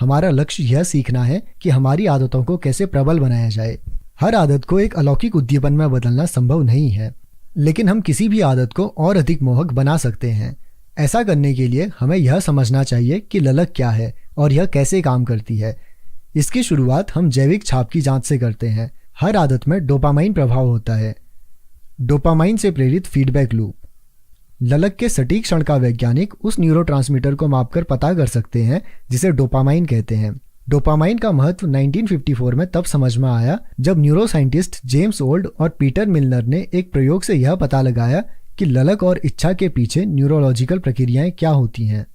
हमारा लक्ष्य यह सीखना है कि हमारी आदतों को कैसे प्रबल बनाया जाए। हर आदत को एक अलौकिक उद्दीपन में बदलना संभव नहीं है, लेकिन हम किसी भी आदत को और अधिक मोहक बना सकते हैं। ऐसा करने के लिए हमें यह समझना चाहिए कि ललक क्या है और यह कैसे काम करती है। इसकी शुरुआत हम जैविक छाप की जांच से करते हैं। हर आदत में डोपामाइन प्रभाव होता है। डोपामाइन से प्रेरित फीडबैक लूप। ललक के सटीक क्षण का वैज्ञानिक उस न्यूरोट्रांसमीटर को मापकर पता कर सकते हैं जिसे डोपामाइन कहते हैं। डोपामाइन का महत्व 1954 में तब समझ में आया जब न्यूरोसाइंटिस्ट जेम्स ओल्ड और पीटर मिलनर ने एक प्रयोग से यह पता लगाया कि ललक और इच्छा के पीछे न्यूरोलॉजिकल प्रक्रियाएं क्या होती हैं।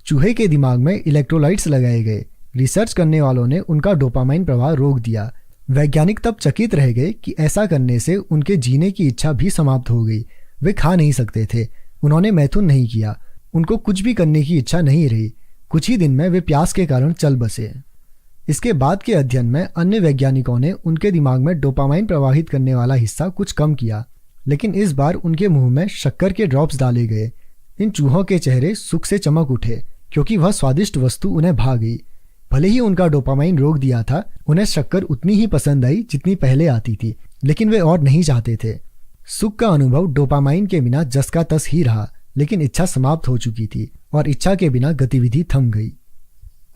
चूहे के दिमाग में इलेक्ट्रोलाइट्स लगाए गए। रिसर्च करने वालों ने उनका डोपामाइन प्रवाह रोक दिया। वैज्ञानिक तब चकित रह गए कि ऐसा करने से उनके जीने की इच्छा भी समाप्त हो गई। वे खा नहीं सकते थे, उन्होंने मैथुन नहीं किया, उनको कुछ भी करने की इच्छा नहीं रही। कुछ ही दिन में वे प्यास के कारण चल बसे। इसके बाद के अध्ययन में अन्य वैज्ञानिकों ने उनके दिमाग में डोपामाइन प्रवाहित करने वाला हिस्सा कुछ कम किया, लेकिन इस बार उनके मुंह में शक्कर के ड्रॉप्स डाले गए। इन चूहों के चेहरे सुख से चमक उठे क्योंकि वह स्वादिष्ट वस्तु उन्हें भा गई। भले ही उनका डोपामाइन रोक दिया था, उन्हें शक्कर उतनी ही पसंद आई जितनी पहले आती थी, लेकिन वे और नहीं चाहते थे। सुख का अनुभव डोपामाइन के बिना जस का तस ही रहा, लेकिन इच्छा समाप्त हो चुकी थी और इच्छा के बिना गतिविधि थम गई।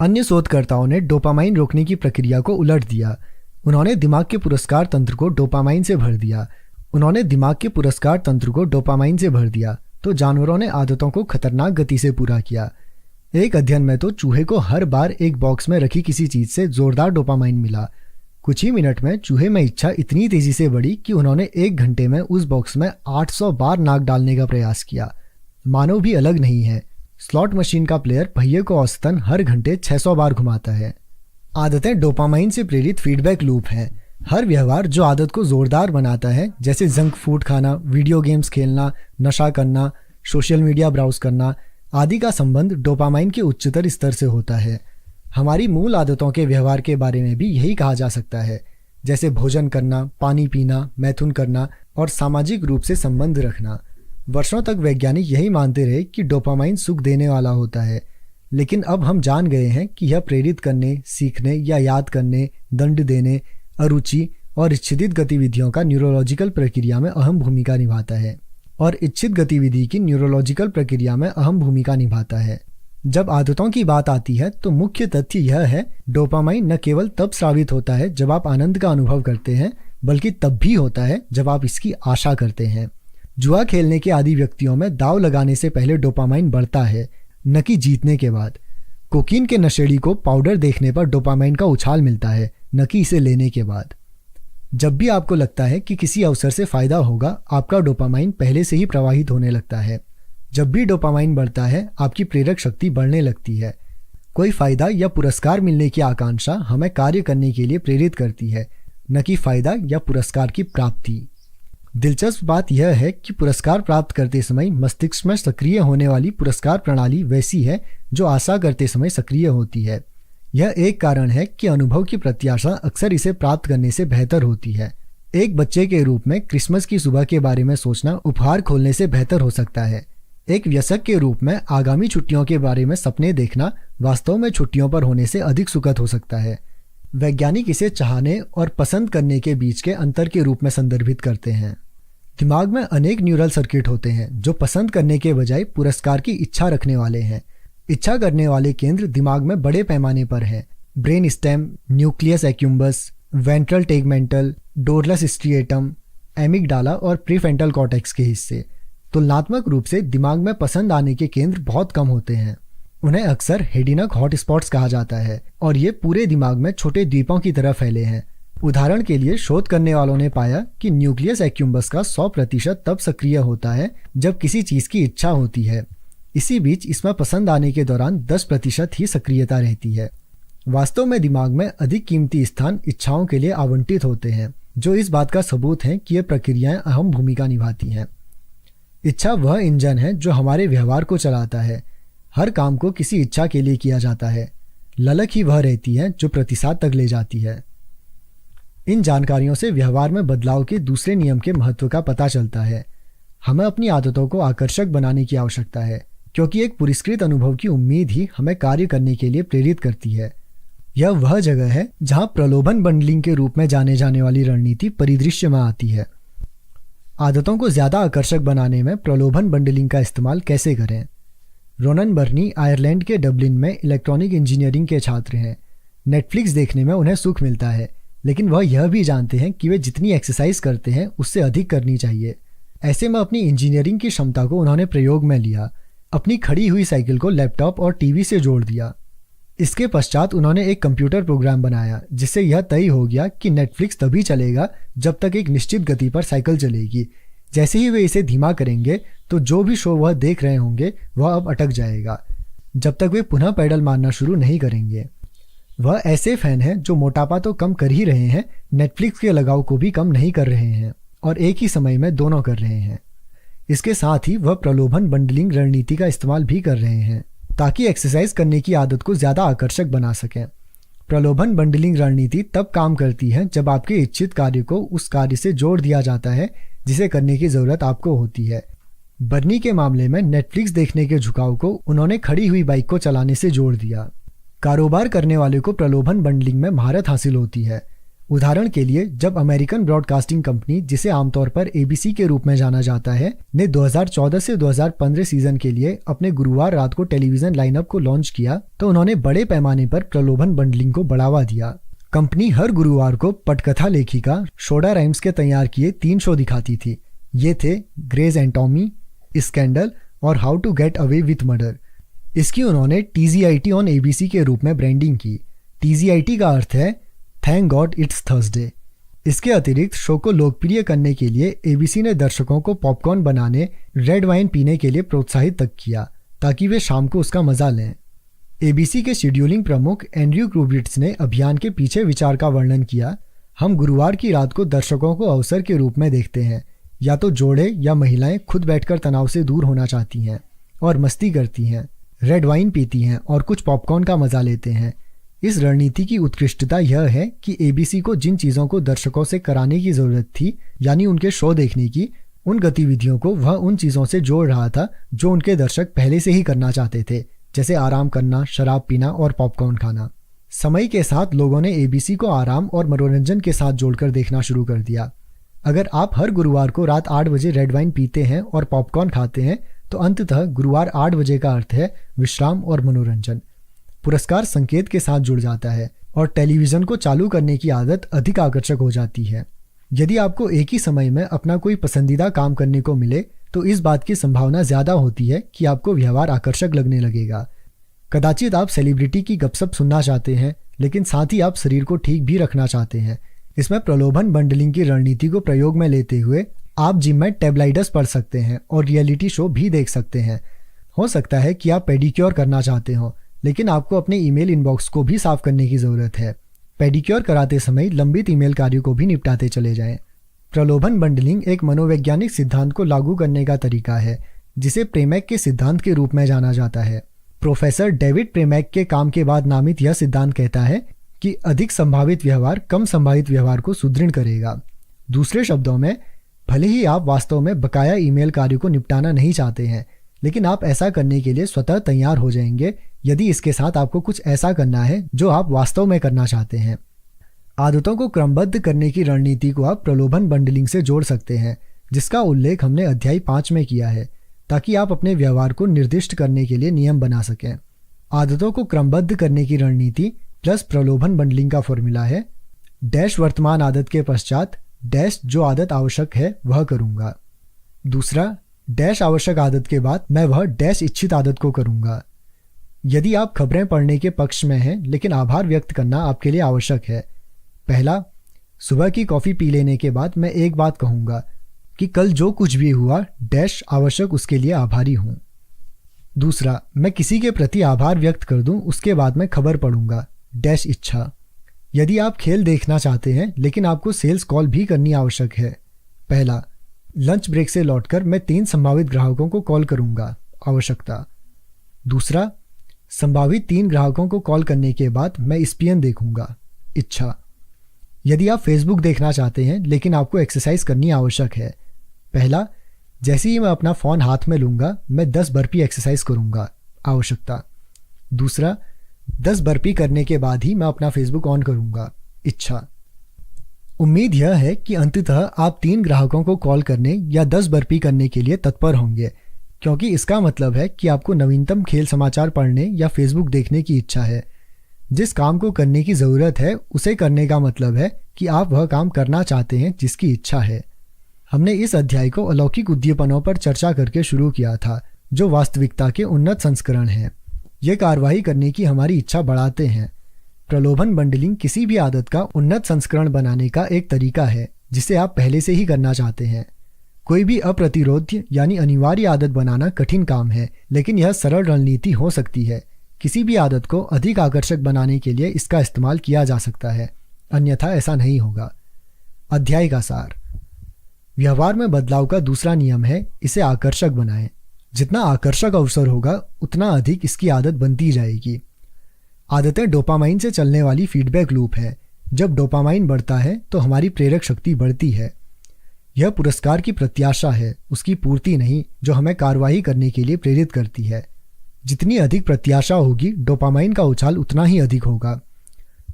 अन्य शोधकर्ताओं ने डोपामाइन रोकने की प्रक्रिया को उलट दिया। उन्होंने दिमाग के पुरस्कार तंत्र को डोपामाइन से भर दिया तो जानवरों ने आदतों को खतरनाक गति से पूरा किया। एक अध्ययन में तो चूहे को हर बार एक बॉक्स में रखी किसी चीज से जोरदार डोपामाइन मिला। कुछ ही मिनट में चूहे में इच्छा इतनी तेजी से बढ़ी कि उन्होंने 1 घंटे में उस बॉक्स में 800 बार नाक डालने का प्रयास किया। मानव भी अलग नहीं है। स्लॉट मशीन का प्लेयर पहिए को औसतन हर घंटे 600 बार घुमाता है। आदतें डोपामाइन से प्रेरित फीडबैक लूप हैं। हर व्यवहार जो आदत को जोरदार बनाता है, जैसे जंक फूड खाना, वीडियो गेम्स खेलना, नशा करना, सोशल मीडिया ब्राउज करना आदि का संबंध डोपामाइन के उच्चतर स्तर से होता है। हमारी मूल आदतों के व्यवहार के बारे में भी यही कहा जा सकता है, जैसे भोजन करना, पानी पीना, मैथुन करना और सामाजिक रूप से संबंध रखना। वर्षों तक वैज्ञानिक यही मानते रहे कि डोपामाइन सुख देने वाला होता है, लेकिन अब हम जान गए हैं कि यह प्रेरित करने, सीखने या याद करने, दंड देने, अरुचि और इच्छित गतिविधियों का न्यूरोलॉजिकल प्रक्रिया में अहम भूमिका निभाता है और इच्छित गतिविधि की न्यूरोलॉजिकल प्रक्रिया में अहम भूमिका निभाता है। जब आदतों की बात आती है तो मुख्य तथ्य यह है, डोपामाइन न केवल तब स्रावित होता है जब आप आनंद का अनुभव करते हैं, बल्कि तब भी होता है जब आप इसकी आशा करते हैं। जुआ खेलने के आदी व्यक्तियों में दांव लगाने से पहले डोपामाइन बढ़ता है, न कि जीतने के बाद। कोकीन के नशेड़ी को पाउडर देखने पर डोपामाइन का उछाल मिलता है, न कि इसे लेने के बाद। जब भी आपको लगता है कि किसी अवसर से फायदा होगा, आपका डोपामाइन पहले से ही प्रवाहित होने लगता है। जब भी डोपामाइन बढ़ता है, आपकी प्रेरक शक्ति बढ़ने लगती है। कोई फायदा या पुरस्कार मिलने की आकांक्षा हमें कार्य करने के लिए प्रेरित करती है, न कि फायदा या पुरस्कार की प्राप्ति। दिलचस्प बात यह है कि पुरस्कार प्राप्त करते समय मस्तिष्क में सक्रिय होने वाली पुरस्कार प्रणाली वैसी है जो आशा करते समय सक्रिय होती है। यह एक कारण है कि अनुभव की प्रत्याशा अक्सर इसे प्राप्त करने से बेहतर होती है। एक बच्चे के रूप में क्रिसमस की सुबह के बारे में सोचना उपहार खोलने से बेहतर हो सकता है। एक वयस्क के रूप में आगामी छुट्टियों के बारे में सपने देखना वास्तव में छुट्टियों पर होने से अधिक सुखद हो सकता है। वैज्ञानिक इसे चाहने और पसंद करने के बीच के अंतर के रूप में संदर्भित करते हैं। दिमाग में अनेक न्यूरल सर्किट होते हैं जो पसंद करने के बजाय पुरस्कार की इच्छा रखने वाले हैं। इच्छा करने वाले केंद्र दिमाग में बड़े पैमाने पर हैं। Brain stem, nucleus accumbens, ventral tegmental, dorsal striatum, amygdala और प्रीफ्रंटल कॉर्टेक्स के हिस्से। तुलनात्मक रूप से दिमाग में पसंद आने के केंद्र बहुत कम होते हैं। उन्हें अक्सर हेडिनक हॉटस्पॉट्स कहा जाता है और ये पूरे दिमाग में छोटे द्वीपों की तरह फैले हैं। उदाहरण के लिए शोध करने वालों ने पाया कि न्यूक्लियस एक्युम्बस का 100% तब सक्रिय होता है जब किसी चीज की इच्छा होती है। इसी बीच इसमें पसंद आने के दौरान 10% ही सक्रियता रहती है। वास्तव में दिमाग में अधिक कीमती स्थान इच्छाओं के लिए आवंटित होते हैं, जो इस बात का सबूत है कि ये प्रक्रियाएं अहम भूमिका निभाती हैं। इच्छा वह इंजन है जो हमारे व्यवहार को चलाता है। हर काम को किसी इच्छा के लिए किया जाता है। ललक ही वह रहती है जो प्रतिसाद तक ले जाती है। इन जानकारियों से व्यवहार में बदलाव के दूसरे नियम के महत्व का पता चलता है। हमें अपनी आदतों को आकर्षक बनाने की आवश्यकता है, क्योंकि एक पुरस्कृत अनुभव की उम्मीद ही हमें कार्य करने के लिए प्रेरित करती है। यह वह जगह है जहां प्रलोभन बंडलिंग के रूप में जाने जाने वाली रणनीति परिदृश्य में आती है। आदतों को ज्यादा आकर्षक बनाने में प्रलोभन बंडलिंग का इस्तेमाल कैसे करें? रोनन बर्नी आयरलैंड के डबलिन में इलेक्ट्रॉनिक इंजीनियरिंग के छात्र हैं। नेटफ्लिक्स देखने में उन्हें सुख मिलता है, लेकिन वह यह भी जानते हैं कि वे जितनी एक्सरसाइज करते हैं उससे अधिक करनी चाहिए। ऐसे में अपनी इंजीनियरिंग की क्षमता को उन्होंने प्रयोग में लिया। अपनी खड़ी हुई साइकिल को लैपटॉप और टीवी से जोड़ दिया। इसके पश्चात उन्होंने एक कंप्यूटर प्रोग्राम बनाया जिससे यह तय हो गया कि नेटफ्लिक्स तभी चलेगा जब तक एक निश्चित गति पर साइकिल चलेगी। जैसे ही वे इसे धीमा करेंगे तो जो भी शो वह देख रहे होंगे वह अब अटक जाएगा, जब तक वे पुनः पैडल मारना शुरू नहीं करेंगे। वह ऐसे फैन हैं जो मोटापा तो कम कर ही रहे हैं, नेटफ्लिक्स के लगाव को भी कम नहीं कर रहे हैं और एक ही समय में दोनों कर रहे हैं। इसके साथ ही वह प्रलोभन बंडलिंग रणनीति का इस्तेमाल भी कर रहे हैं ताकि एक्सरसाइज करने की आदत को ज्यादा आकर्षक बना सकें। प्रलोभन बंडलिंग रणनीति तब काम करती है जब आपके इच्छित कार्य को उस कार्य से जोड़ दिया जाता है जिसे करने की जरूरत आपको होती है। बर्नी के मामले में नेटफ्लिक्स देखने के झुकाव को उन्होंने खड़ी हुई बाइक को चलाने से जोड़ दिया। कारोबार करने वाले को प्रलोभन बंडलिंग में महारत हासिल होती है। उदाहरण के लिए, जब अमेरिकन ब्रॉडकास्टिंग कंपनी, जिसे आमतौर पर एबीसी के रूप में जाना जाता है, ने 2014 से 2015 सीजन के लिए अपने गुरुवार रात को टेलीविजन लाइनअप को लॉन्च किया तो उन्होंने बड़े पैमाने पर प्रलोभन बंडलिंग को बढ़ावा दिया। कंपनी हर गुरुवार को पटकथा लेखिका शोडा राइम्स के तैयार किए 3 शो दिखाती थी। ये थे ग्रेज एनाटॉमी, स्कैंडल और how to get away with murder. इसकी उन्होंने TGIT ऑन ABC के रूप में ब्रांडिंग की। TGIT का अर्थ है थैंक गॉड इट्स थर्सडे। इसके अतिरिक्त शो को लोकप्रिय करने के लिए ABC ने दर्शकों को पॉपकॉर्न बनाने, रेड वाइन पीने के लिए प्रोत्साहित तक किया ताकि वे शाम को उसका मजा लें। ABC के शेड्यूलिंग प्रमुख एंड्रयू क्रूबिट्स ने अभियान के पीछे विचार का वर्णन किया। हम गुरुवार की रात को दर्शकों को अवसर के रूप में देखते हैं। या तो जोड़े या महिलाएं खुद बैठकर तनाव से दूर होना चाहती हैं और मस्ती करती हैं, रेड वाइन पीती हैं और कुछ पॉपकॉर्न का मजा लेते हैं। इस रणनीति की उत्कृष्टता यह है कि ABC को जिन चीजों को दर्शकों से कराने की जरूरत थी, यानी उनके शो देखने की, उन गतिविधियों को वह उन चीजों से जोड़ रहा था जो उनके दर्शक पहले से ही करना चाहते थे, जैसे आराम करना, शराब पीना और पॉपकॉर्न खाना। समय के साथ लोगों ने ABC को आराम और मनोरंजन के साथ जोड़कर देखना शुरू कर दिया। अगर आप हर गुरुवार को रात 8 बजे रेड वाइन पीते हैं और पॉपकॉर्न खाते हैं तो अंततः गुरुवार 8 बजे का अर्थ है विश्राम और मनोरंजन। पुरस्कार संकेत के साथ जुड़ जाता है और टेलीविजन को चालू करने की आदत अधिक आकर्षक हो जाती है। यदि आपको एक ही समय में अपना कोई पसंदीदा काम करने को मिले तो इस बात की संभावना ज्यादा होती है कि आपको व्यवहार आकर्षक लगने लगेगा। कदाचित आप सेलिब्रिटी की गपशप सुनना चाहते हैं, लेकिन साथ ही आप शरीर को ठीक भी रखना चाहते हैं। इसमें प्रलोभन बंडलिंग की रणनीति को प्रयोग में लेते हुए आप जिम में टेबलाइडस पढ़ सकते हैं और रियलिटी शो भी देख सकते हैं। हो सकता है कि आप पेडिक्योर करना चाहते हो, लेकिन आपको अपने ईमेल इनबॉक्स को भी साफ करने की जरूरत है। पेडिक्योर कराते समय लंबित ईमेल कार्यों को भी निपटाते चले जाएं। प्रलोभन बंडलिंग एक मनोवैज्ञानिक सिद्धांत को लागू करने का तरीका है जिसे प्रेमैक के सिद्धांत के रूप में जाना जाता है। प्रोफेसर डेविड प्रेमैक के काम के बाद नामित यह सिद्धांत कहता है कि अधिक संभावित व्यवहार कम संभावित व्यवहार को सुदृढ़ करेगा। दूसरे शब्दों में, भले ही आप वास्तव में बकाया ईमेल कार्य को निपटाना नहीं चाहते हैं, लेकिन आप ऐसा करने के लिए स्वतः तैयार हो जाएंगे यदि इसके साथ आपको कुछ ऐसा करना है जो आप वास्तव में करना चाहते हैं। आदतों को क्रमबद्ध करने की रणनीति को आप प्रलोभन बंडलिंग से जोड़ सकते हैं, जिसका उल्लेख हमने अध्याय 5 में किया है, ताकि आप अपने व्यवहार को निर्दिष्ट करने के लिए नियम बना सकें। आदतों को क्रमबद्ध करने की रणनीति प्लस प्रलोभन बंडलिंग का फॉर्मूला है डैश वर्तमान आदत के पश्चात डैश जो आदत आवश्यक है वह करूंगा। दूसरा, डैश आवश्यक आदत के बाद मैं वह डैश इच्छित आदत को करूंगा। यदि आप खबरें पढ़ने के पक्ष में हैं लेकिन आभार व्यक्त करना आपके लिए आवश्यक है। पहला, सुबह की कॉफी पी लेने के बाद मैं एक बात कहूंगा कि कल जो कुछ भी हुआ डैश आवश्यक उसके लिए आभारी हूं। दूसरा, मैं किसी के प्रति आभार व्यक्त कर दूं उसके बाद मैं खबर पढ़ूंगा डैश इच्छा। यदि आप खेल देखना चाहते हैं लेकिन आपको सेल्स कॉल भी करनी आवश्यक है। पहला, लंच ब्रेक से लौटकर मैं 3 संभावित ग्राहकों को कॉल करूंगा आवश्यकता। दूसरा, संभावित 3 ग्राहकों को कॉल करने के बाद मैं ESPN देखूंगा इच्छा। यदि आप फेसबुक देखना चाहते हैं लेकिन आपको एक्सरसाइज करनी आवश्यक है। पहला, जैसे ही मैं अपना फोन हाथ में लूंगा मैं 10 बर्पी एक्सरसाइज करूंगा आवश्यकता। दूसरा, 10 बर्पी करने के बाद ही मैं अपना फेसबुक ऑन करूंगा। इच्छा। उम्मीद यह है कि अंततः आप 3 ग्राहकों को कॉल करने या 10 बर्पी करने के लिए तत्पर होंगे, क्योंकि इसका मतलब है कि आपको नवीनतम खेल समाचार पढ़ने या फेसबुक देखने की इच्छा है। जिस काम को करने की ज़रूरत है उसे करने का मतलब है कि आप वह काम करना चाहते हैं जिसकी इच्छा है। हमने इस अध्याय को अलौकिक उद्दीपनों पर चर्चा करके शुरू किया था, जो वास्तविकता के उन्नत संस्करण हैं। ये कार्रवाई करने की हमारी इच्छा बढ़ाते हैं। प्रलोभन बंडलिंग किसी भी आदत का उन्नत संस्करण बनाने का एक तरीका है जिसे आप पहले से ही करना चाहते हैं। कोई भी अप्रतिरोध्य यानी अनिवार्य आदत बनाना कठिन काम है, लेकिन यह सरल रणनीति हो सकती है। किसी भी आदत को अधिक आकर्षक बनाने के लिए इसका इस्तेमाल किया जा सकता है, अन्यथा ऐसा नहीं होगा। अध्याय का सार। व्यवहार में बदलाव का दूसरा नियम है, इसे आकर्षक बनाएं। जितना आकर्षक अवसर होगा उतना अधिक इसकी आदत बनती जाएगी। आदतें डोपामाइन से चलने वाली फीडबैक लूप है। जब डोपामाइन बढ़ता है तो हमारी प्रेरक शक्ति बढ़ती है। यह पुरस्कार की प्रत्याशा है, उसकी पूर्ति नहीं, जो हमें कार्रवाई करने के लिए प्रेरित करती है। जितनी अधिक प्रत्याशा होगी, डोपामाइन का उछाल उतना ही अधिक होगा।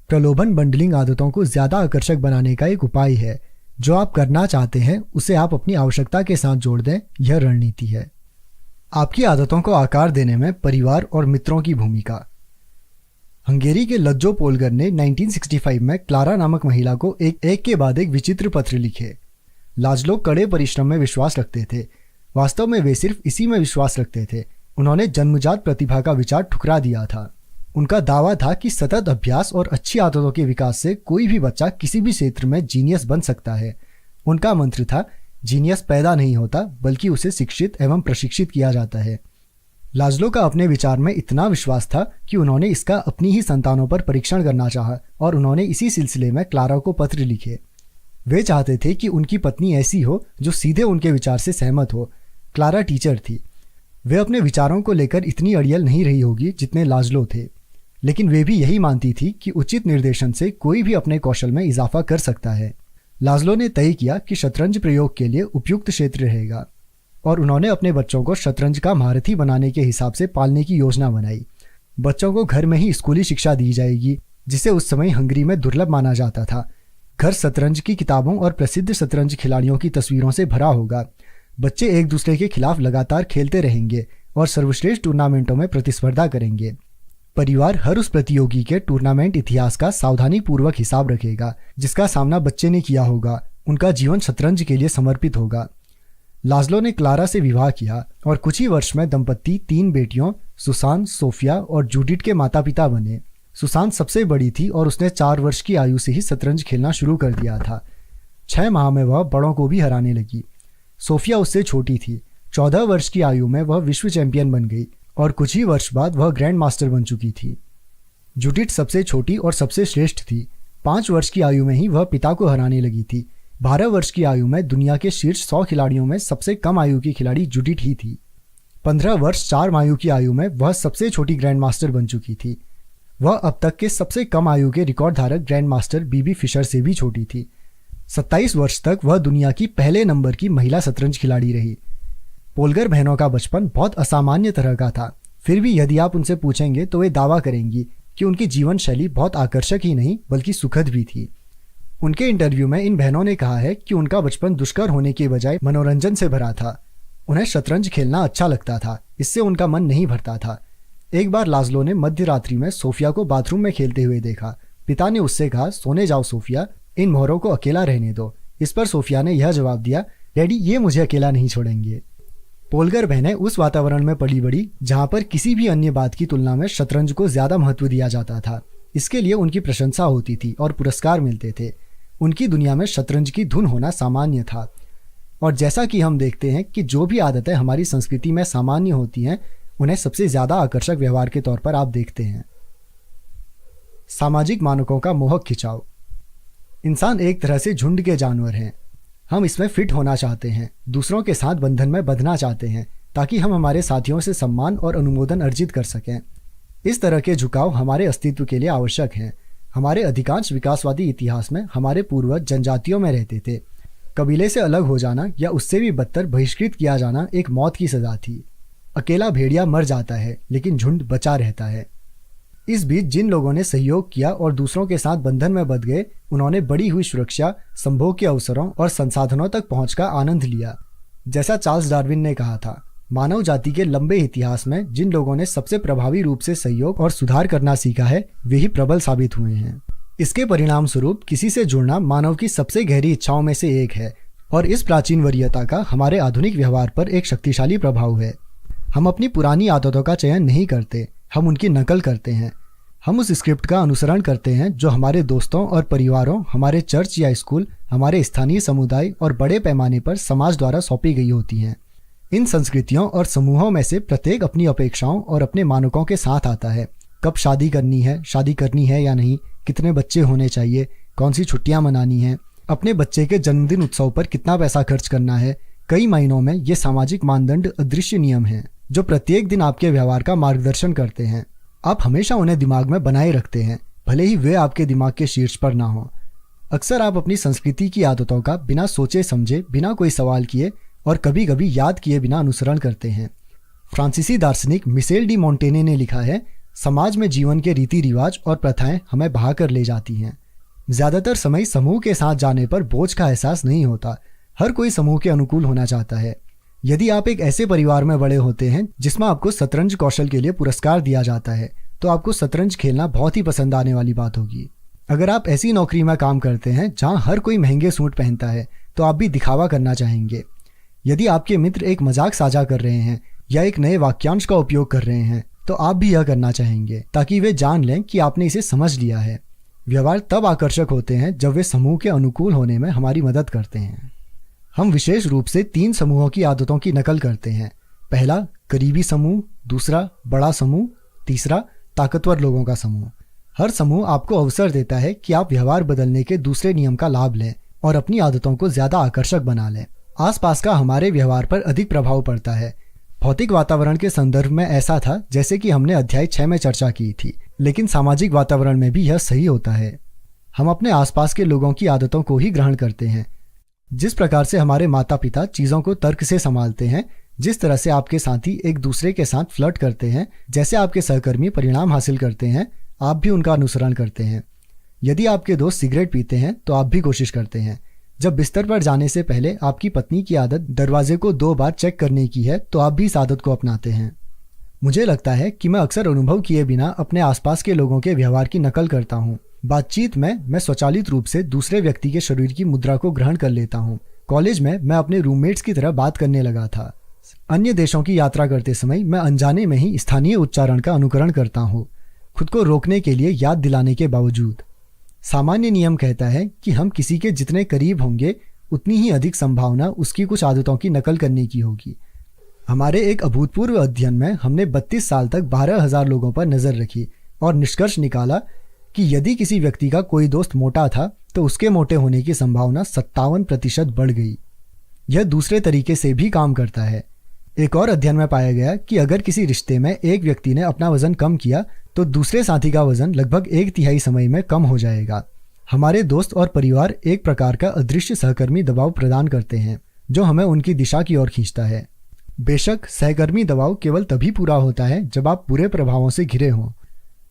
प्रलोभन बंडलिंग आदतों को ज्यादा आकर्षक बनाने का एक उपाय है। जो आप करना चाहते हैं उसे आप अपनी आवश्यकता के साथ जोड़ दें, यह रणनीति है। आपकी आदतों को आकार देने में परिवार और मित्रों की भूमिका। हंगेरी के लज्जो पोलगर ने 1965 में क्लारा नामक महिला को एक के बाद एक विचित्र पत्र लिखे। लाजलो कड़े परिश्रम में विश्वास रखते थे। वास्तव में वे सिर्फ इसी में विश्वास रखते थे। उन्होंने जन्मजात प्रतिभा का विचार ठुकरा दिया था। उनका दावा था कि सतत अभ्यास और अच्छी आदतों के विकास से कोई भी बच्चा किसी भी क्षेत्र में जीनियस बन सकता है। उनका मंत्र था, जीनियस पैदा नहीं होता बल्कि उसे शिक्षित एवं प्रशिक्षित किया जाता है। लाजलो का अपने विचार में इतना विश्वास था कि उन्होंने इसका अपनी ही संतानों पर परीक्षण करना चाहा और उन्होंने इसी सिलसिले में क्लारा को पत्र लिखे। वे चाहते थे कि उनकी पत्नी ऐसी हो जो सीधे उनके विचार से सहमत हो। क्लारा टीचर थी। वे अपने विचारों को लेकर इतनी अड़ियल नहीं रही होगी जितने लाजलो थे, लेकिन वे भी यही मानती थी कि उचित निर्देशन से कोई भी अपने कौशल में इजाफा कर सकता है। लाजलो ने तय किया कि शतरंज प्रयोग के लिए उपयुक्त क्षेत्र रहेगा और उन्होंने अपने बच्चों को शतरंज का महारथी बनाने के हिसाब से पालने की योजना बनाई। बच्चों को घर में ही स्कूली शिक्षा दी जाएगी, जिसे उस समय हंगरी में दुर्लभ माना जाता था। घर शतरंज की किताबों और प्रसिद्ध शतरंज खिलाड़ियों की तस्वीरों से भरा होगा। बच्चे एक दूसरे के खिलाफ लगातार खेलते रहेंगे और सर्वश्रेष्ठ टूर्नामेंटों में प्रतिस्पर्धा करेंगे। परिवार हर उस प्रतियोगी के टूर्नामेंट इतिहास का सावधानी पूर्वक हिसाब रखेगा जिसका सामना बच्चे ने किया होगा। उनका जीवन शतरंज के लिए समर्पित होगा। लाजलो ने क्लारा से विवाह किया और कुछ ही वर्ष में दंपत्ति 3 बेटियों सुसान, सोफिया और जूडिट के माता पिता बने। सुसान सबसे बड़ी थी और उसने 4 वर्ष की आयु से ही शतरंज खेलना शुरू कर दिया था। 6 माह में वह बड़ों को भी हराने लगी। सोफिया उससे छोटी थी। 14 वर्ष की आयु में वह विश्व चैंपियन बन गई और कुछ ही वर्ष बाद वह ग्रैंड मास्टर बन चुकी थी। जूडिट सबसे छोटी और सबसे श्रेष्ठ थी। 5 वर्ष की आयु में ही वह पिता को हराने लगी थी। 12 वर्ष की आयु में दुनिया के शीर्ष 100 खिलाड़ियों में सबसे कम आयु की खिलाड़ी जूडिट ही थी। 15 वर्ष 4 आयु की आयु में वह सबसे छोटी ग्रैंड मास्टर बन चुकी थी। वह अब तक के सबसे कम आयु के रिकॉर्ड धारक ग्रैंड मास्टर बीबी फिशर से भी छोटी थी। 27 वर्ष तक वह दुनिया की पहले नंबर की महिला शतरंज खिलाड़ी रही। पोलगर बहनों का बचपन बहुत असामान्य तरह का था। फिर भी यदि आप उनसे पूछेंगे तो वे दावा करेंगी कि उनकी जीवन शैली बहुत आकर्षक ही नहीं बल्कि सुखद भी थी। उनके इंटरव्यू में इन बहनों ने कहा है कि उनका बचपन दुष्कर होने के बजाय मनोरंजन से भरा था। उन्हें शतरंज खेलना अच्छा लगता था, इससे उनका मन नहीं भरता था। एक बार लाजलो ने मध्य रात्रि में सोफिया को बाथरूम में खेलते हुए देखा। पिता ने उससे कहा, सोने जाओ सोफिया, इन मोहरों को अकेला रहने दो। इस पर सोफिया ने यह जवाब दिया, डैडी ये मुझे अकेला नहीं छोड़ेंगे। पोलगर बहनें उस वातावरण में पली बड़ी जहां पर किसी भी अन्य बात की तुलना में शतरंज को ज्यादा महत्व दिया जाता था। इसके लिए उनकी प्रशंसा होती थी और पुरस्कार मिलते थे। उनकी दुनिया में शतरंज की धुन होना सामान्य था। और जैसा कि हम देखते हैं कि जो भी आदतें हमारी संस्कृति में सामान्य होती हैं, उन्हें सबसे ज्यादा आकर्षक व्यवहार के तौर पर आप देखते हैं। सामाजिक मानकों का मोहक खिंचाव। इंसान एक तरह से झुंड के जानवर हैं। हम इसमें फिट होना चाहते हैं, दूसरों के साथ बंधन में बंधना चाहते हैं ताकि हम हमारे साथियों से सम्मान और अनुमोदन अर्जित कर सकें। इस तरह के झुकाव हमारे अस्तित्व के लिए आवश्यक हैं। हमारे अधिकांश विकासवादी इतिहास में हमारे पूर्वज जनजातियों में रहते थे। कबीले से अलग हो जाना या उससे भी बदतर बहिष्कृत किया जाना एक मौत की सजा थी। अकेला भेड़िया मर जाता है लेकिन झुंड बचा रहता है। इस बीच जिन लोगों ने सहयोग किया और दूसरों के साथ बंधन में बंध गए, उन्होंने बढ़ी हुई सुरक्षा, संभोग के अवसरों और संसाधनों तक पहुंच का आनंद लिया। जैसा चार्ल्स डार्विन ने कहा था, मानव जाति के लंबे इतिहास में जिन लोगों ने सबसे प्रभावी रूप से सहयोग और सुधार करना सीखा है, वे ही प्रबल साबित हुए हैं। इसके परिणाम स्वरूप किसी से जुड़ना मानव की सबसे गहरी इच्छाओं में से एक है और इस प्राचीन वरीयता का हमारे आधुनिक व्यवहार पर एक शक्तिशाली प्रभाव है। हम अपनी पुरानी आदतों का चयन नहीं करते, हम उनकी नकल करते हैं। हम उस स्क्रिप्ट का अनुसरण करते हैं जो हमारे दोस्तों और परिवारों, हमारे चर्च या स्कूल, हमारे स्थानीय समुदाय और बड़े पैमाने पर समाज द्वारा सौंपी गई होती हैं। इन संस्कृतियों और समूहों में से प्रत्येक अपनी अपेक्षाओं और अपने मानकों के साथ आता है। कब शादी करनी है या नहीं, कितने बच्चे होने चाहिए, कौन सी छुट्टियां मनानी हैं, अपने बच्चे के जन्मदिन उत्सव पर कितना पैसा खर्च करना है। कई मायनों में ये सामाजिक मानदंड अदृश्य नियम हैं जो प्रत्येक दिन आपके व्यवहार का मार्गदर्शन करते हैं। आप हमेशा उन्हें दिमाग में बनाए रखते हैं, भले ही वे आपके दिमाग के शीर्ष पर ना हो। अक्सर आप अपनी संस्कृति की आदतों का बिना सोचे समझे, बिना कोई सवाल किए और कभी कभी याद किए बिना अनुसरण करते हैं। फ्रांसीसी दार्शनिक मिशेल डी मोंटेने ने लिखा है, समाज में जीवन के रीति रिवाज और प्रथाएं हमें बहा कर ले जाती हैं। ज्यादातर समय समूह के साथ जाने पर बोझ का एहसास नहीं होता। हर कोई समूह के अनुकूल होना चाहता है। यदि आप एक ऐसे परिवार में बड़े होते हैं जिसमें आपको शतरंज कौशल के लिए पुरस्कार दिया जाता है, तो आपको शतरंज खेलना बहुत ही पसंद आने वाली बात होगी। अगर आप ऐसी नौकरी में काम करते हैं जहां हर कोई महंगे सूट पहनता है, तो आप भी दिखावा करना चाहेंगे। यदि आपके मित्र एक मजाक साझा कर रहे हैं या एक नए वाक्यांश का उपयोग कर रहे हैं, तो आप भी यह करना चाहेंगे ताकि वे जान लें कि आपने इसे समझ लिया है। व्यवहार तब आकर्षक होते हैं जब वे समूह के अनुकूल होने में हमारी मदद करते हैं। हम विशेष रूप से 3 समूहों की आदतों की नकल करते हैं। पहला, करीबी समूह, दूसरा, बड़ा समूह, तीसरा, ताकतवर लोगों का समूह। हर समूह आपको अवसर देता है कि आप व्यवहार बदलने के दूसरे नियम का लाभ लें और अपनी आदतों को ज्यादा आकर्षक बना लें। आसपास का हमारे व्यवहार पर अधिक प्रभाव पड़ता है। भौतिक वातावरण के संदर्भ में ऐसा था जैसे कि हमने अध्याय 6 में चर्चा की थी, लेकिन सामाजिक वातावरण में भी यह सही होता है। हम अपने आसपास के लोगों की आदतों को ही ग्रहण करते हैं। जिस प्रकार से हमारे माता पिता चीजों को तर्क से संभालते हैं, जिस तरह से आपके साथी एक दूसरे के साथ फ्लर्ट करते हैं, जैसे आपके सहकर्मी परिणाम हासिल करते हैं, आप भी उनका अनुसरण करते हैं। यदि आपके दोस्त सिगरेट पीते हैं तो आप भी कोशिश करते हैं। जब बिस्तर पर जाने से पहले आपकी पत्नी की आदत दरवाजे को 2 बार चेक करने की है, तो आप भी इस आदत को अपनाते हैं। मुझे लगता है कि मैं अक्सर अनुभव किए बिना अपने आसपास के लोगों के व्यवहार की नकल करता हूँ। बातचीत में मैं स्वचालित रूप से दूसरे व्यक्ति के शरीर की मुद्रा को ग्रहण कर लेता हूँ। कॉलेज में मैं अपने रूममेट्स की तरह बात करने लगा था। अन्य देशों की यात्रा करते समय मैं अनजाने में ही स्थानीय उच्चारण का अनुकरण करता हूँ, खुद को रोकने के लिए याद दिलाने के बावजूद। सामान्य नियम कहता है कि हम किसी के जितने करीब होंगे, उतनी ही अधिक संभावना उसकी कुछ आदतों की नकल करने की होगी। हमारे एक अभूतपूर्व अध्ययन में हमने 32 साल तक 12,000 लोगों पर नजर रखी और निष्कर्ष निकाला कि यदि किसी व्यक्ति का कोई दोस्त मोटा था, तो उसके मोटे होने की संभावना 57% बढ़ गई। यह दूसरे तरीके से भी काम करता है। एक और अध्ययन में पाया गया कि अगर किसी रिश्ते में एक व्यक्ति ने अपना वजन कम किया, तो दूसरे साथी का वजन लगभग 1/3 समय में कम हो जाएगा। हमारे दोस्त और परिवार एक प्रकार का अदृश्य सहकर्मी दबाव प्रदान करते हैं जो हमें उनकी दिशा की ओर खींचता है। बेशक सहकर्मी दबाव केवल तभी पूरा होता है जब आप पूरे प्रभावों से घिरे हों।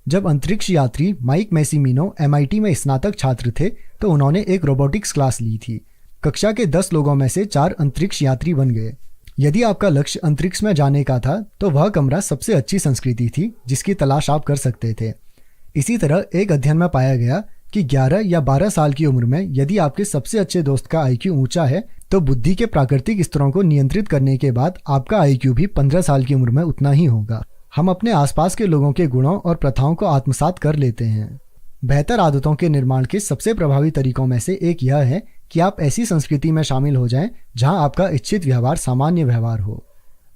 जब अंतरिक्ष यात्री माइक मैसीमिनो MIT में स्नातक छात्र थे, तो उन्होंने एक रोबोटिक्स क्लास ली थी। कक्षा के 10 लोगों में से 4 अंतरिक्ष यात्री बन गए। यदि आपका लक्ष्य अंतरिक्ष में जाने का था, तो वह कमरा सबसे अच्छी संस्कृति थी जिसकी तलाश आप कर सकते थे। इसी तरह एक अध्ययन में पाया गया कि 11 या 12 साल की उम्र में यदि आपके सबसे अच्छे दोस्त का IQ ऊंचा है, तो बुद्धि के प्राकृतिक स्तरों को नियंत्रित करने के बाद आपका IQ भी 15 साल की उम्र में उतना ही होगा। हम अपने आसपास के लोगों के गुणों और प्रथाओं को आत्मसात कर लेते हैं। बेहतर आदतों के निर्माण के सबसे प्रभावी तरीकों में से एक यह है कि आप ऐसी संस्कृति में शामिल हो जाएं जहां आपका इच्छित व्यवहार सामान्य व्यवहार हो।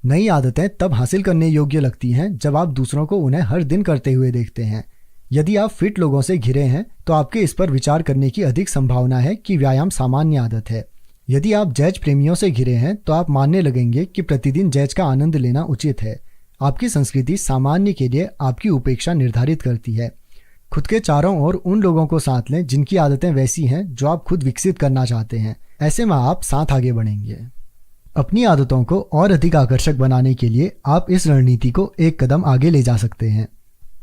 नई आदतें तब हासिल करने योग्य लगती हैं जब आप दूसरों को उन्हें हर दिन करते हुए देखते हैं। यदि आप फिट लोगों से घिरे हैं, तो आपके इस पर विचार करने की अधिक संभावना है कि व्यायाम सामान्य आदत है। यदि आप जैज प्रेमियों से घिरे हैं, तो आप मानने लगेंगे कि प्रतिदिन जैज का आनंद लेना उचित है। आपकी संस्कृति सामान्य के लिए आपकी उपेक्षा निर्धारित करती है। खुद के चारों ओर उन लोगों को साथ लें जिनकी आदतें वैसी हैं जो आप खुद विकसित करना चाहते हैं। ऐसे में आप साथ आगे बढ़ेंगे। अपनी आदतों को और अधिक आकर्षक बनाने के लिए आप इस रणनीति को एक कदम आगे ले जा सकते हैं।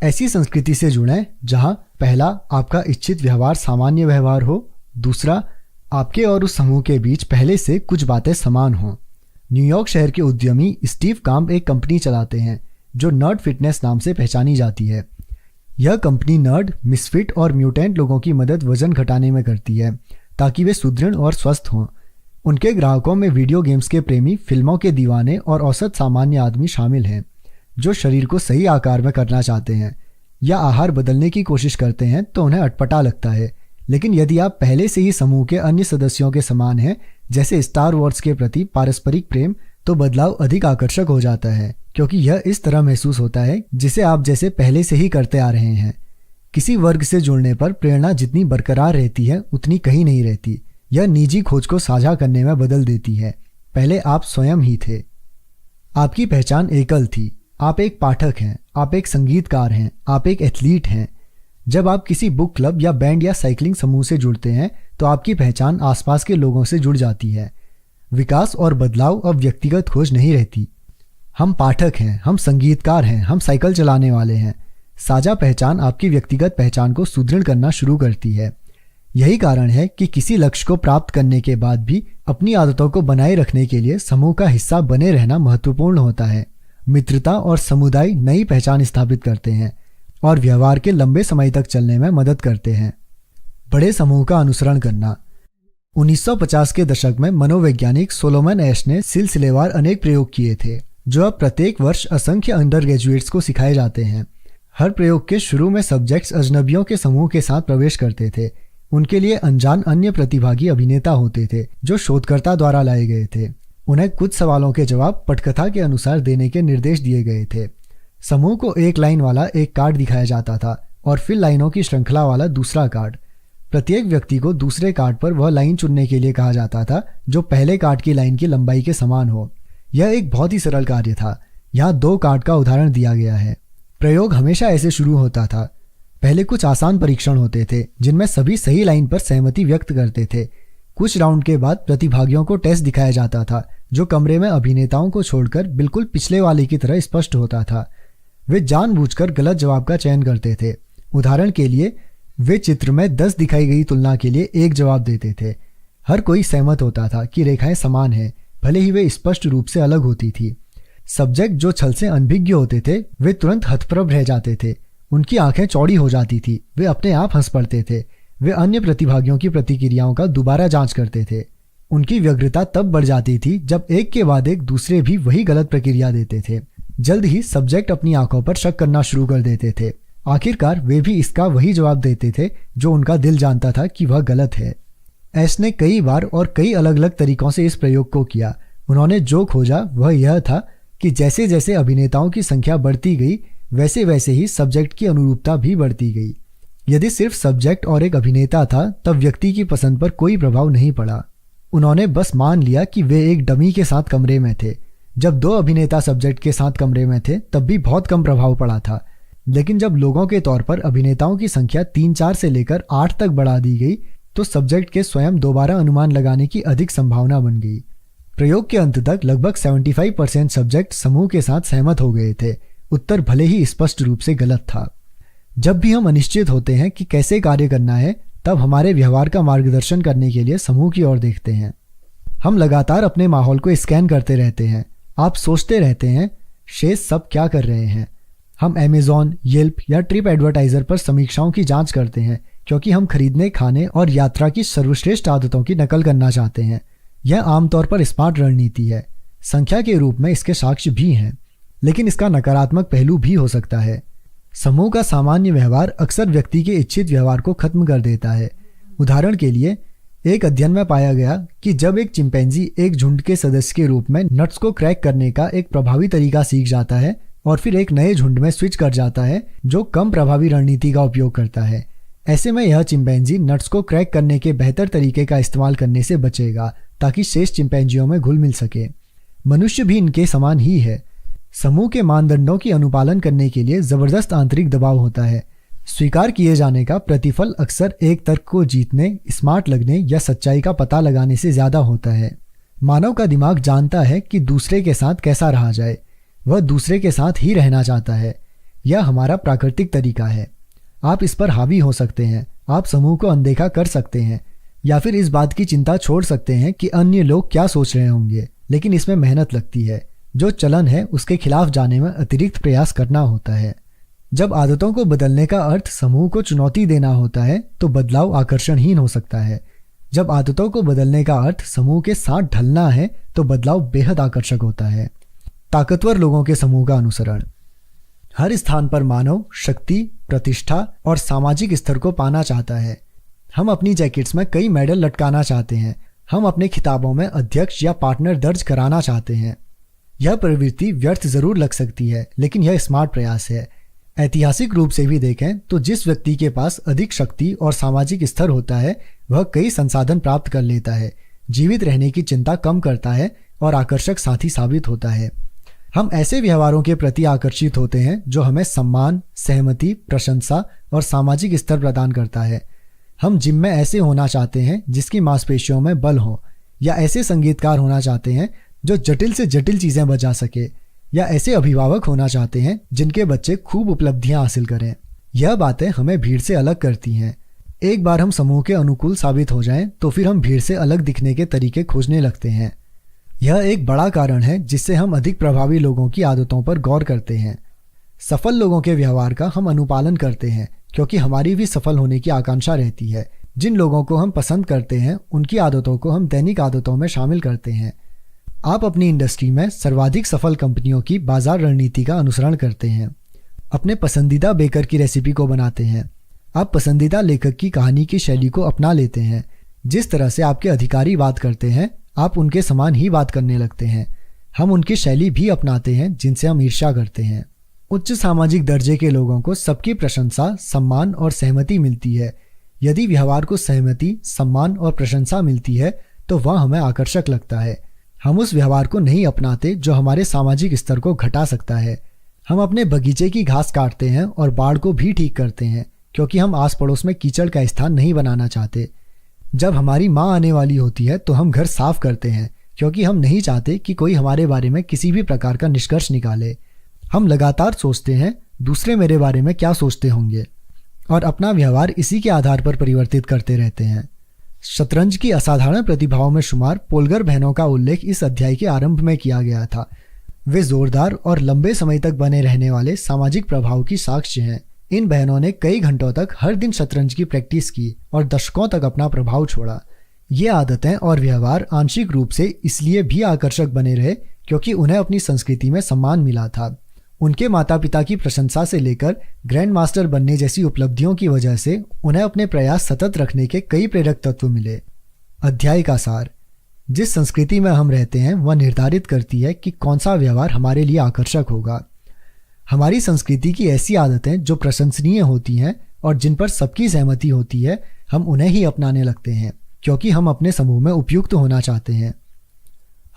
ऐसी संस्कृति से जुड़ें जहां पहला आपका इच्छित व्यवहार सामान्य व्यवहार हो, दूसरा आपके और उस समूह के बीच पहले से कुछ बातें समान हों। न्यूयॉर्क शहर के उद्यमी स्टीव काम्ब एक कंपनी चलाते हैं जो नर्ड फिटनेस नाम से पहचानी जाती है। यह कंपनी नर्ड, मिसफिट और म्यूटेंट लोगों की मदद वजन घटाने में करती है ताकि वे सुदृढ़ और स्वस्थ हों। उनके ग्राहकों में वीडियो गेम्स के प्रेमी, फिल्मों के दीवाने और औसत सामान्य आदमी शामिल हैं जो शरीर को सही आकार में करना चाहते हैं या आहार बदलने की कोशिश करते हैं तो उन्हें अटपटा लगता है। लेकिन यदि आप पहले से ही समूह के अन्य सदस्यों के समान हैं, जैसे स्टार वॉर्स के प्रति पारस्परिक प्रेम, तो बदलाव अधिक आकर्षक हो जाता है क्योंकि यह इस तरह महसूस होता है जिसे आप जैसे पहले से ही करते आ रहे हैं। किसी वर्ग से जुड़ने पर प्रेरणा जितनी बरकरार रहती है उतनी कहीं नहीं रहती। यह निजी खोज को साझा करने में बदल देती है। पहले आप स्वयं ही थे। आपकी पहचान एकल थी। आप एक पाठक हैं, आप एक संगीतकार हैं, आप एक एथलीट हैं। जब आप किसी बुक क्लब या बैंड या साइकिलिंग समूह से जुड़ते हैं तो आपकी पहचान आसपास के लोगों से जुड़ जाती है। विकास और बदलाव अब व्यक्तिगत खोज नहीं रहती। हम पाठक हैं, हम संगीतकार हैं, हम साइकिल चलाने वाले हैं। साझा पहचान आपकी व्यक्तिगत पहचान को सुदृढ़ करना शुरू करती है। यही कारण है कि किसी लक्ष्य को प्राप्त करने के बाद भी अपनी आदतों को बनाए रखने के लिए समूह का हिस्सा बने रहना महत्वपूर्ण होता है। मित्रता और समुदाय नई पहचान स्थापित करते हैं और व्यवहार के लंबे समय तक चलने में मदद करते हैं। बड़े समूह का अनुसरण करना। 1950 के दशक में मनोवैज्ञानिक सोलोमन एश ने सिलसिलेवार अनेक प्रयोग किए थे जो अब प्रत्येक वर्ष असंख्य अंडर ग्रेजुएट्स को सिखाए जाते हैं। हर प्रयोग के शुरू में सब्जेक्ट्स अजनबियों के समूह के साथ प्रवेश करते थे। उनके लिए अनजान अन्य प्रतिभागी अभिनेता होते थे जो शोधकर्ता द्वारा लाए गए थे। उन्हें कुछ सवालों के जवाब पटकथा के अनुसार देने के निर्देश दिए गए थे। समूह को एक लाइन वाला एक कार्ड दिखाया जाता था और फिर लाइनों की श्रृंखला वाला दूसरा कार्ड। प्रत्येक व्यक्ति को दूसरे कार्ड पर वह लाइन चुनने के लिए कहा जाता था जो पहले कार्ड की लाइन की लंबाई के समान हो। यह एक बहुत ही सरल कार्य था। यहाँ 2 कार्ड का उदाहरण दिया गया है। प्रयोग हमेशा ऐसे शुरू होता था। पहले कुछ आसान परीक्षण होते थे जिनमें सभी सही लाइन पर सहमति व्यक्त करते थे। कुछ राउंड के बाद प्रतिभागियों को टेस्ट दिखाया जाता था जो कमरे में अभिनेताओं को छोड़कर बिल्कुल पिछले वाले की तरह स्पष्ट होता था। वे जानबूझकर गलत जवाब का चयन करते थे। उदाहरण के लिए, वे चित्र में 10 दिखाई गई तुलना के लिए 1 जवाब देते थे। हर कोई सहमत होता था कि रेखाएं समान हैं, भले ही वे स्पष्ट रूप से अलग होती थी। सब्जेक्ट जो छल से अनभिज्ञ होते थे वे तुरंत हतप्रभ रह जाते थे। उनकी आंखें चौड़ी हो जाती थी। वे अपने आप हंस पड़ते थे। वे अन्य प्रतिभागियों की प्रतिक्रियाओं का दोबारा जांच करते थे। उनकी व्यग्रता तब बढ़ जाती थी जब एक के बाद एक दूसरे भी वही गलत प्रक्रिया देते थे। जल्द ही सब्जेक्ट अपनी आंखों पर शक करना शुरू कर देते थे। आखिरकार वे भी इसका वही जवाब देते थे जो उनका दिल जानता था कि वह गलत है। एश ने कई बार और कई अलग अलग तरीकों से इस प्रयोग को किया। उन्होंने जो खोजा वह यह था कि जैसे जैसे अभिनेताओं की संख्या बढ़ती गई वैसे वैसे ही सब्जेक्ट की अनुरूपता भी बढ़ती गई। यदि सिर्फ सब्जेक्ट और एक अभिनेता था तब व्यक्ति की पसंद पर कोई प्रभाव नहीं पड़ा। उन्होंने बस मान लिया कि वे एक डमी के साथ कमरे में थे। जब 2 अभिनेता सब्जेक्ट के साथ कमरे में थे तब भी बहुत कम प्रभाव पड़ा था। लेकिन जब लोगों के तौर पर अभिनेताओं की संख्या 3-4 से लेकर 8 तक बढ़ा दी गई तो सब्जेक्ट के स्वयं दोबारा अनुमान लगाने की अधिक संभावना बन गई। प्रयोग के अंत तक लगभग 75% सब्जेक्ट समूह के साथ सहमत हो गए थे। उत्तर भले ही स्पष्ट रूप से गलत था। जब भी हम अनिश्चित होते हैं कि कैसे कार्य करना है तब हमारे व्यवहार का मार्गदर्शन करने के लिए समूह की ओर देखते हैं। हम लगातार अपने माहौल को स्कैन करते रहते हैं। आप सोचते रहते हैं शेष सब क्या कर रहे हैं। हम अमेज़न, येल्प या ट्रिप एडवर्टाइजर पर समीक्षाओं की जांच करते हैं क्योंकि हम खरीदने, खाने और यात्रा की सर्वश्रेष्ठ आदतों की नकल करना चाहते हैं। यह आमतौर पर स्मार्ट रणनीति है। संख्या के रूप में इसके साक्ष्य भी हैं, लेकिन इसका नकारात्मक पहलू भी हो सकता है। समूह का सामान्य व्यवहार अक्सर व्यक्ति के इच्छित व्यवहार को खत्म कर देता है। उदाहरण के लिए, एक अध्ययन में पाया गया कि जब एक चिंपैंजी एक झुंड के सदस्य के रूप में नट्स को क्रैक करने का एक प्रभावी तरीका सीख जाता है और फिर एक नए झुंड में स्विच कर जाता है जो कम प्रभावी रणनीति का उपयोग करता है, ऐसे में यह चिंपैंजी नट्स को क्रैक करने के बेहतर तरीके का इस्तेमाल करने से बचेगा ताकि शेष चिंपैंजियों में घुल मिल सके। मनुष्य भी इनके समान ही है। समूह के मानदंडों की अनुपालन करने के लिए जबरदस्त आंतरिक दबाव होता है। स्वीकार किए जाने का प्रतिफल अक्सर एक तर्क को जीतने, स्मार्ट लगने या सच्चाई का पता लगाने से ज्यादा होता है। मानव का दिमाग जानता है कि दूसरे के साथ कैसा रहा जाए। वह दूसरे के साथ ही रहना चाहता है। यह हमारा प्राकृतिक तरीका है। आप इस पर हावी हो सकते हैं, आप समूह को अनदेखा कर सकते हैं, या फिर इस बात की चिंता छोड़ सकते हैं कि अन्य लोग क्या सोच रहे होंगे, लेकिन इसमें मेहनत लगती है। जो चलन है उसके खिलाफ जाने में अतिरिक्त प्रयास करना होता है। जब आदतों को बदलने का अर्थ समूह को चुनौती देना होता है तो बदलाव आकर्षणहीन हो सकता है। जब आदतों को बदलने का अर्थ समूह के साथ ढलना है तो बदलाव बेहद आकर्षक होता है। ताकतवर लोगों के समूह का अनुसरण। हर स्थान पर मानव शक्ति, प्रतिष्ठा और सामाजिक स्तर को पाना चाहता है। हम अपनी जैकेट्स में कई मेडल लटकाना चाहते हैं। हम अपने खिताबों में अध्यक्ष या पार्टनर दर्ज कराना चाहते हैं। यह प्रवृत्ति व्यर्थ जरूर लग सकती है, लेकिन यह स्मार्ट प्रयास है। ऐतिहासिक रूप से भी देखें तो जिस व्यक्ति के पास अधिक शक्ति और सामाजिक स्तर होता है वह कई संसाधन प्राप्त कर लेता है, जीवित रहने की चिंता कम करता है और आकर्षक साथी साबित होता है। हम ऐसे व्यवहारों के प्रति आकर्षित होते हैं जो हमें सम्मान, सहमति, प्रशंसा और सामाजिक स्तर प्रदान करता है। हम जिम में ऐसे होना चाहते हैं जिसकी मांसपेशियों में बल हो, या ऐसे संगीतकार होना चाहते हैं जो जटिल से जटिल चीजें बजा सके, या ऐसे अभिभावक होना चाहते हैं जिनके बच्चे खूब उपलब्धियां हासिल करें। यह बातें हमें भीड़ से अलग करती हैं। एक बार हम समूह के अनुकूल साबित हो जाएं तो फिर हम भीड़ से अलग दिखने के तरीके खोजने लगते हैं। यह एक बड़ा कारण है जिससे हम अधिक प्रभावी लोगों की आदतों पर गौर करते हैं। सफल लोगों के व्यवहार का हम अनुपालन करते हैं क्योंकि हमारी भी सफल होने की आकांक्षा रहती है। जिन लोगों को हम पसंद करते हैं उनकी आदतों को हम दैनिक आदतों में शामिल करते हैं। आप अपनी इंडस्ट्री में सर्वाधिक सफल कंपनियों की बाजार रणनीति का अनुसरण करते हैं। अपने पसंदीदा बेकर की रेसिपी को बनाते हैं। आप पसंदीदा लेखक की कहानी की शैली को अपना लेते हैं। जिस तरह से आपके अधिकारी बात करते हैं आप उनके समान ही बात करने लगते हैं। हम उनकी शैली भी अपनाते हैं जिनसे हम ईर्ष्या करते हैं। उच्च सामाजिक दर्जे के लोगों को सबकी प्रशंसा, सम्मान और सहमति मिलती है। यदि व्यवहार को सहमति, सम्मान और प्रशंसा मिलती है तो वह हमें आकर्षक लगता है। हम उस व्यवहार को नहीं अपनाते जो हमारे सामाजिक स्तर को घटा सकता है। हम अपने बगीचे की घास काटते हैं और बाड़ को भी ठीक करते हैं क्योंकि हम आस पड़ोस में कीचड़ का स्थान नहीं बनाना चाहते। जब हमारी माँ आने वाली होती है तो हम घर साफ करते हैं क्योंकि हम नहीं चाहते कि कोई हमारे बारे में किसी भी प्रकार का निष्कर्ष निकाले। हम लगातार सोचते हैं दूसरे मेरे बारे में क्या सोचते होंगे, और अपना व्यवहार इसी के आधार पर परिवर्तित करते रहते हैं। शतरंज की असाधारण प्रतिभाओं में शुमार पोलगर बहनों का उल्लेख इस अध्याय के आरंभ में किया गया था। वे जोरदार और लंबे समय तक बने रहने वाले सामाजिक प्रभाव की साक्ष्य हैं। इन बहनों ने कई घंटों तक हर दिन शतरंज की प्रैक्टिस की और दशकों तक अपना प्रभाव छोड़ा। ये आदतें और व्यवहार आंशिक रूप से इसलिए भी आकर्षक बने रहे क्योंकि उन्हें अपनी संस्कृति में सम्मान मिला था। उनके माता पिता की प्रशंसा से लेकर ग्रैंड मास्टर बनने जैसी उपलब्धियों की वजह से उन्हें अपने प्रयास सतत रखने के कई प्रेरक तत्व मिले। अध्याय का सार। जिस संस्कृति में हम रहते हैं वह निर्धारित करती है कि कौन सा व्यवहार हमारे लिए आकर्षक होगा। हमारी संस्कृति की ऐसी आदतें जो प्रशंसनीय होती हैं और जिन पर सबकी सहमति होती है, हम उन्हें ही अपनाने लगते हैं क्योंकि हम अपने समूह में उपयुक्त होना चाहते हैं।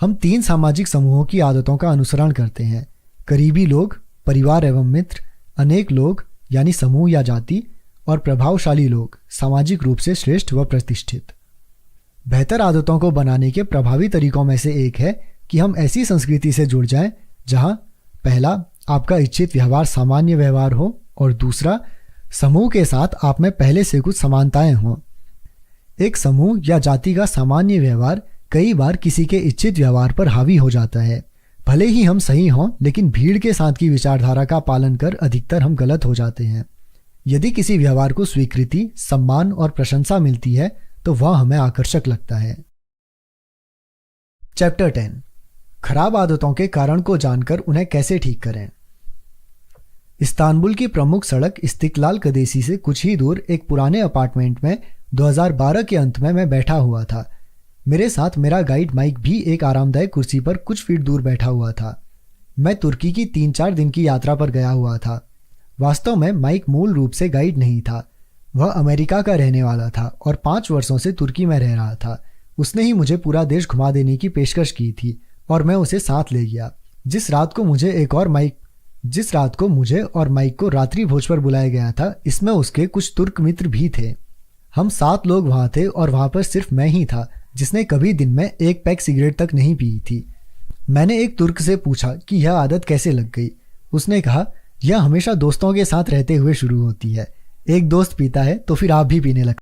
हम 3 सामाजिक समूहों की आदतों का अनुसरण करते हैं: करीबी लोग, परिवार एवं मित्र, अनेक लोग यानी समूह या जाति, और प्रभावशाली लोग, सामाजिक रूप से श्रेष्ठ व प्रतिष्ठित। बेहतर आदतों को बनाने के प्रभावी तरीकों में से एक है कि हम ऐसी संस्कृति से जुड़ जाएं जहां पहला, आपका इच्छित व्यवहार सामान्य व्यवहार हो, और दूसरा, समूह के साथ आप में पहले से कुछ समानताएं हों। एक समूह या जाति का सामान्य व्यवहार कई बार किसी के इच्छित व्यवहार पर हावी हो जाता है। भले ही हम सही हों, लेकिन भीड़ के साथ की विचारधारा का पालन कर अधिकतर हम गलत हो जाते हैं। यदि किसी व्यवहार को स्वीकृति, सम्मान और प्रशंसा मिलती है तो वह हमें आकर्षक लगता है। चैप्टर 10। खराब आदतों के कारण को जानकर उन्हें कैसे ठीक करें। इस्तांबुल की प्रमुख सड़क इस्तिक्लाल कदेसी से कुछ ही दूर एक पुराने अपार्टमेंट में 2012 के अंत में मैं बैठा हुआ था। मेरे साथ मेरा गाइड माइक भी एक आरामदायक कुर्सी पर कुछ फीट दूर बैठा हुआ था। मैं तुर्की की 3-4 दिन की यात्रा पर गया हुआ था। वास्तव में माइक मूल रूप से गाइड नहीं था। वह अमेरिका का रहने वाला था और 5 वर्षों से तुर्की में रह रहा था। उसने ही मुझे पूरा देश घुमा देने की पेशकश की थी और मैं उसे साथ ले गया। जिस रात को मुझे और माइक को रात्रि भोज पर बुलाया गया था, इसमें उसके कुछ तुर्क मित्र भी थे। हम 7 लोग वहाँ थे और वहाँ पर सिर्फ मैं ही था जिसने कभी दिन में 1 पैक सिगरेट तक नहीं पी थी। मैंने एक तुर्क से पूछा कि यह आदत कैसे लग गई। उसने कहा, यह हमेशा दोस्तों के साथ रहते हुए शुरू होती है। एक दोस्त पीता है तो फिर आप भी पीने लगते